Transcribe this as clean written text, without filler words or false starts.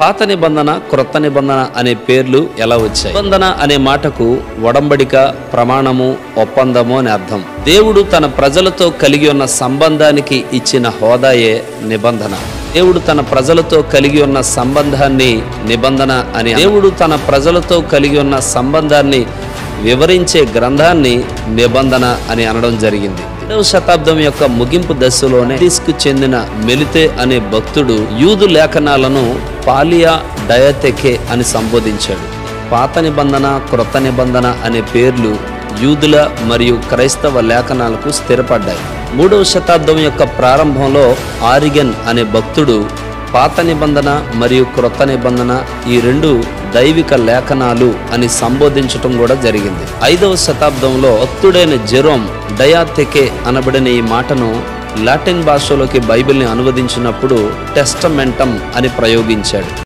పాత నిబంధన, క్రొత్త నిబంధన అనే పేర్లు ఎలా వచ్చాయి? నిబంధన అనే మాటకు ఒడంబడిక, ప్రమాణము, ఒప్పందము అని అర్థం. దేవుడు తన ప్రజలతో కలిగి ఉన్న సంబంధానికి ఇచ్చిన హోదాయే నిబంధన. దేవుడు తన ప్రజలతో కలిగి ఉన్న సంబంధాన్ని నిబంధన అని, దేవుడు తన ప్రజలతో కలిగి ఉన్న సంబంధాన్ని వివరించే గ్రంథాన్ని నిబంధన అని అనడం జరిగింది. 2వ శతాబ్దం యొక్క ముగింపు దశలోనే కు చెందిన మెలితే అనే భక్తుడు యూదు లేఖనాలను పాలియా డయతెకే అని సంబోధించాడు. పాత నిబంధన, క్రొత్త నిబంధన అనే పేర్లు యూదుల మరియు క్రైస్తవ లేఖనాలకు స్థిరపడ్డాయి. 3వ శతాబ్దం యొక్క ప్రారంభంలో ఆరిగన్ అనే భక్తుడు పాత నిబంధన మరియు క్రొత్త నిబంధన ఈ రెండు దైవిక లేఖనాలు అని సంబోధించటం కూడా జరిగింది. 5వ శతాబ్దంలో భక్తుడైన జెరోమ్ డయాథెకే అనబడిన ఈ మాటను లాటిన్ భాషలోకి బైబిల్ని అనువదించినప్పుడు టెస్టమెంటం అని ప్రయోగించాడు.